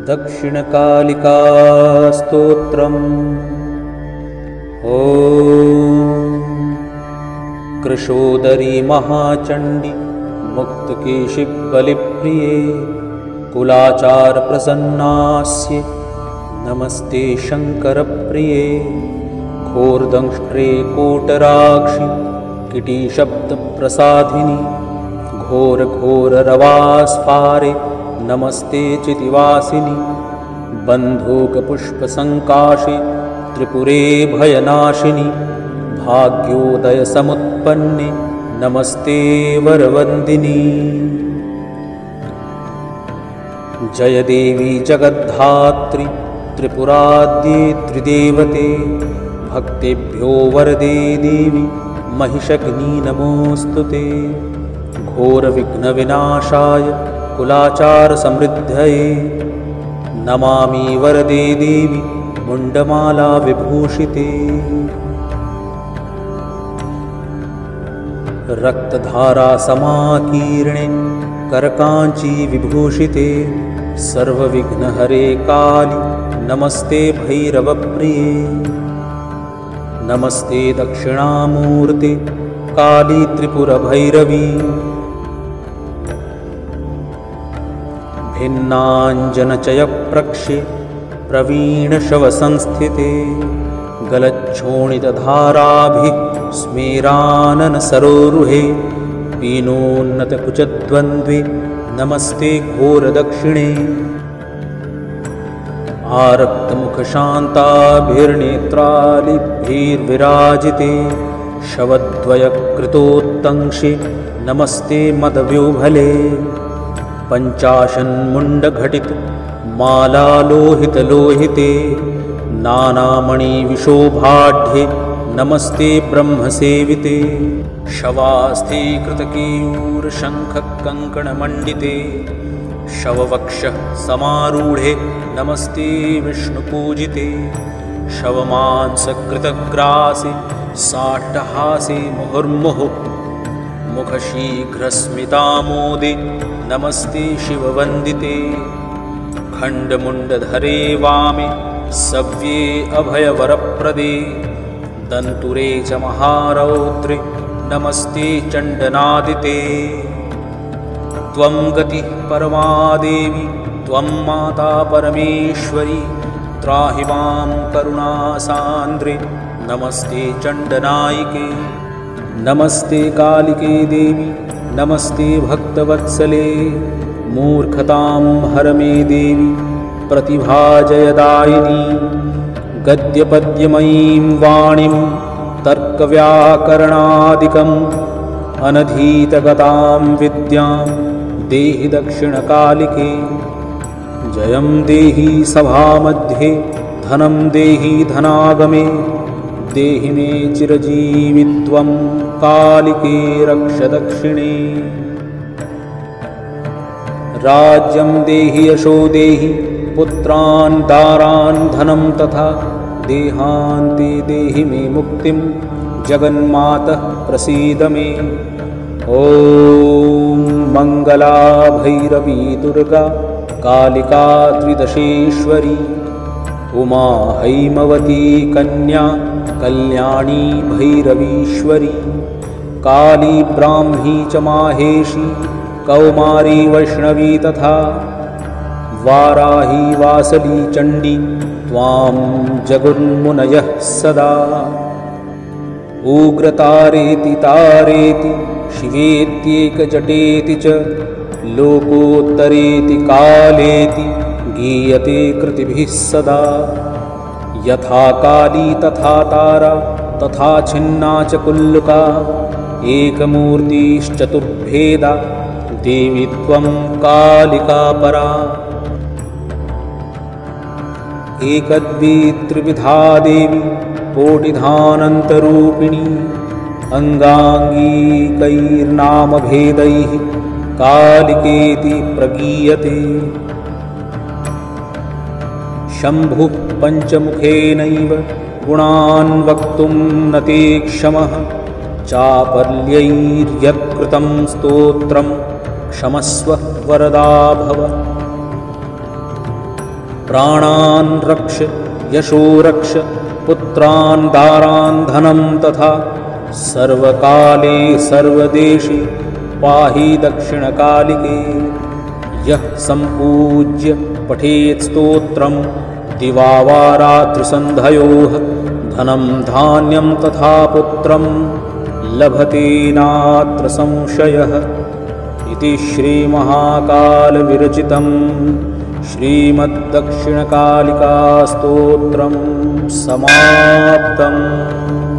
दक्षिणकालिका स्तोत्रम्। ॐ कृशोदरी महाचण्डी मुक्तकेशि बलिप्रिये कुलाचार प्रसन्नास्ये नमस्ते शङ्करप्रिये घोरदंष्ट्रे कोटराक्षि किटीशब्दप्रसादिनि घोरघोररवास्फारे नमस्ते चितिवासिनि बन्धूकपुष्पसङ्काशे त्रिपुरे भयनाशिनि भाग्योदयसमुत्पन्ने नमस्ते वरवन्दिनि जय देवी जगद्धात्री त्रिपुराद्ये त्रिदेवते भक्तेभ्यो वरदे देवी महिषग्नि नमोऽस्तुते घोरविघ्नविनाशाय कुलाचार समृद्धये नमामि वरदे देवी मुण्डमाला विभूषिते रक्तधारा समाकीर्णे करकाञ्ची विभूषिते सर्वविघ्नहरे काली नमस्ते भैरवप्रिये नमस्ते दक्षिणामूर्ते काली त्रिपुरभैरवी भिन्नाञ्जनचयप्रक्षे प्रवीणशवसंस्थिते गलच्छोणितधाराभिः स्मेराननसरोरुहे पीनोन्नतकुचद्वन्द्वे नमस्ते घोरदक्षिणे आरक्तमुखशान्ताभिर्नेत्रालिभिर्विराजिते शवद्वयकृतोत्तंशे नमस्ते मदव्योभले पञ्चाशन्मुण्डघटित मालालोहितलोहिते नानामणिविशोभाढ्ये नमस्ते ब्रह्मसेविते शवास्थीकृतकेयूरशङ्खकङ्कणमण्डिते शववक्षः समारूढे नमस्ते विष्णुपूजिते शवमांसकृतग्रासे साट्टहासे मुहुर्मुहुः मुखशीघ्रस्मितामोदे नमस्ते शिववन्दिते खण्डमुण्डधरे वामे सव्ये अभयवरप्रदे दन्तुरे च महारौद्रे नमस्ते चण्डनादिते त्वं गतिः परमा देवी त्वं माता परमेश्वरी त्राहि मां करुणासान्द्रे नमस्ते चण्डनायिके नमस्ते कालिके देवी नमस्ते भक्तवत्सले मूर्खतां हर मे देवी प्रतिभाजयदायिनी गद्यपद्यमयीं वाणीं तर्कव्याकरणादिकम् अनधीतगतां विद्यां देहि दक्षिणकालिके जयं देहि सभामध्ये धनं देहि धनागमे देहि मे चिरजीवित्वं कालिके रक्ष दक्षिणे राज्यं देहि यशो देहि पुत्रान् दारान् धनं तथा देहान्ते देहि मे मुक्तिं जगन्मातः प्रसीद मे ॐ मङ्गला भैरवी दुर्गा कालिका त्रिदशेश्वरी उमा हैमवती कन्या कल्याणी भैरवीश्वरी काली ब्राह्मी च माहेशी कौमारी वैष्णवी तथा वाराही वासली चण्डी त्वां जगुर्मुनयः सदा उग्रतारेति तारेति शिवेत्येकजटेति च लोकोत्तरेति कालेति गीयते कृतिभिः सदा यथा काली तथा तारा तथा छिन्ना च कुल्लुका एकमूर्तिश्चतुर्भेदा देवी त्वं कालिका परा एकद्वित्रिविधा देवी कोटिधानन्तरूपिणी अङ्गाङ्गीकैर्नामभेदैः कालिकेति प्रगीयते शम्भुः पञ्चमुखेनैव गुणान् वक्तुं न ते क्षमः चापल्यैर्यत्कृतं स्तोत्रं क्षमस्व वरदा भव प्राणान् रक्ष यशो रक्ष पुत्रान् दारान् धनं तथा सर्वकाले सर्वदेशे पाहि दक्षिणकालिके। यः सम्पूज्य पठेत् स्तोत्रं दिवा वा रात्रिसन्धयोः धनं धान्यं तथा पुत्रं लभते नात्र संशयः। इति श्रीमहाकालविरचितं श्रीमद्दक्षिणकालिकास्तोत्रं समाप्तम्।